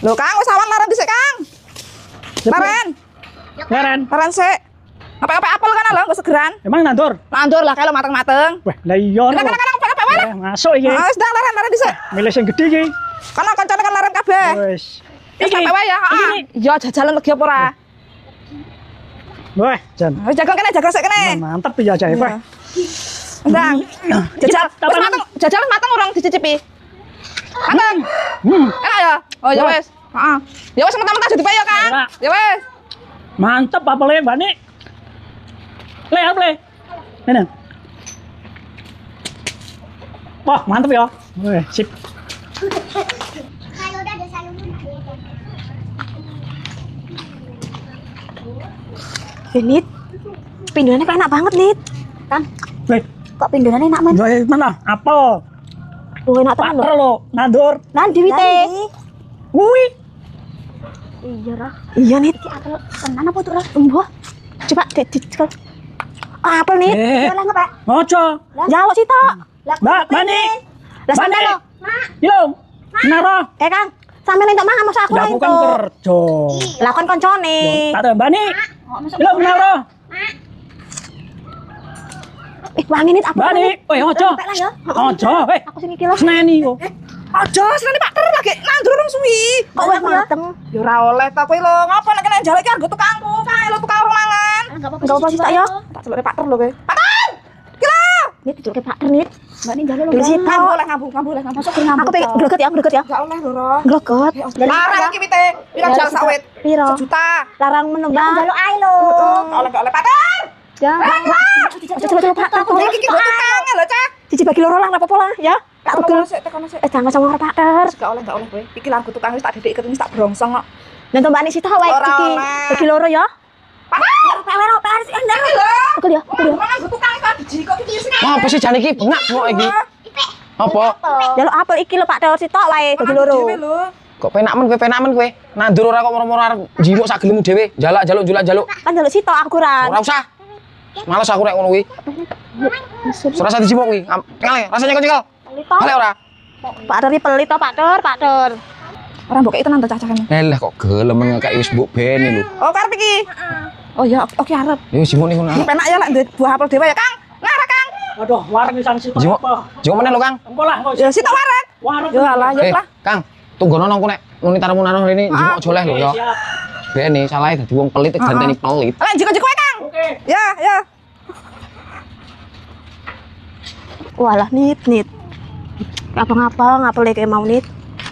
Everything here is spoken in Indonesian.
Lho Kang, wis awan laren dhisik Kang. Laren sik. Ngepek-ngepek apel kan lho, nggo segeran. Emang nandur? Nandur lah kalau mateng-mateng. Wah, lah iya. Kan ngepek-ngepek wae. Masuk iki. Wis ndang laren dhisik. Milih sing gedhe iki. Kan kancane kan laren kabeh. Wis. Wis ngepek wae ya. Iya jajalan legi apa ora? Wah, Jan. Wis jagal kene, jagal sik kene. Mantep ya jahe, Pak. Ndang. Jajal. Wis mateng, jajal mateng urung dicicipi. Mateng. Enak ya? Oh ya wis. Heeh. Ya wis mentah-mentah jadi payo Kang. Ya wis. Mantep apelnya, Mbak Nik. Le. Ini. Wah, mantep ya. Wih, sip. Nit, pindonannya kok enak banget, Nit. Kan? Wih, Kok pindonannya enak, Man? wih, mana? Apel. Enak tenan Pater lho. lo, nandur. Nanti wite. Wih. Iya, Rah. Iya, Nit. Apel tenan apa tuh, Rah? Mbah. Coba dicekel. Apel, Nit. Lah ngepek. Ngoco. Jaluk sih, Tok. Mbak Nik. Lah sampe lo. Ilum. Naro. Kang. Sampe entuk mangan masa aku Lah aku kan entuk. kerja. Lah kon koncone. Tak ada Mbak Nik. Ilum naro. Wangi Nit apel. Mbak Nik. Wih, ngoco. Ngepek lah ya. Ngoco. Wih. Aku sing iki lho. Seneni kok. Aja senene Pak Ter lagi nandur urung suwi. Kok wis mateng? Ya ora oleh ta kowe lho. Ngapa nek kene jale iki arep tukangku. Kae lho tukang mangan. Enggak apa-apa sih, Tak ya. Tak celuk Pak Ter lho kowe. Pak Ter. Iki lho. Nit dicuke Pak Ter, Nit. Mbak Nik jalo lho. Dulu situ oleh ngambu oleh ngambu. Masuk Aku pengen greget ya. Enggak oleh lho, Ro. Greget. Larang iki wite. Pirang jal sawit. Piro? 1 juta. Larang menembak. Jalo ae lho. Enggak oleh Pak Ter. Ya. Coba Pak Ter. Iki tukang lho, Cak. Cici bagi loro lah, apa-apa lah, ya. Tak pegel. Tekono sik. Jangan sama Pak Ter. Enggak oleh kowe. Iki larku tukang wis tak didik wis tak brongsong kok. Nanti Mbak Nik sita wae Ora iki. oleh. Bagi loro ya. Pak Ter. Pak sih ndang. Pegel ya. Mangan tukang kok biji kok iki sing. Apa sih jane iki bengak kok iki? Apa? Jalo apel iki lho Pak Ter sita wae bagi loro. Kok penak men kowe? Nandur ora kok moro-moro arep njimuk sak gelemu dhewe. Jaluk. Kan jalo sita aku ran. Ora usah. Males aku rek ngono kuwi. Serasa dijimuk kuwi. Ngale, rasanya kok cekel. Ngale ora? Pak Ter iki pelit to Pak Ter. Ora mbok iki tenan to cacahane. Lah kok gelem ngekeki wis mbok beni lho. Oh karep iki. Oh ya, oke arep. Ya jimuk nih ngono. Iki penak ya lek duwe buah apel dhewe ya, Kang. Ngarep, Kang. Aduh, warung pisan situ. Jimuk. Jimuk meneh lho, Kang. Engko lah, engko. Ya sitok waret. Warung. Ya alah, ya lah. Kang, tunggono nang nek muni tarmu nang rene jimuk aja oleh lho ya. Siap. Beni salahe dadi wong pelit ganteni pelit. Lah jiko-jiko wae, Kang. Oke. Ya. Walah Nit. Apa ngapel kayak mau Nit.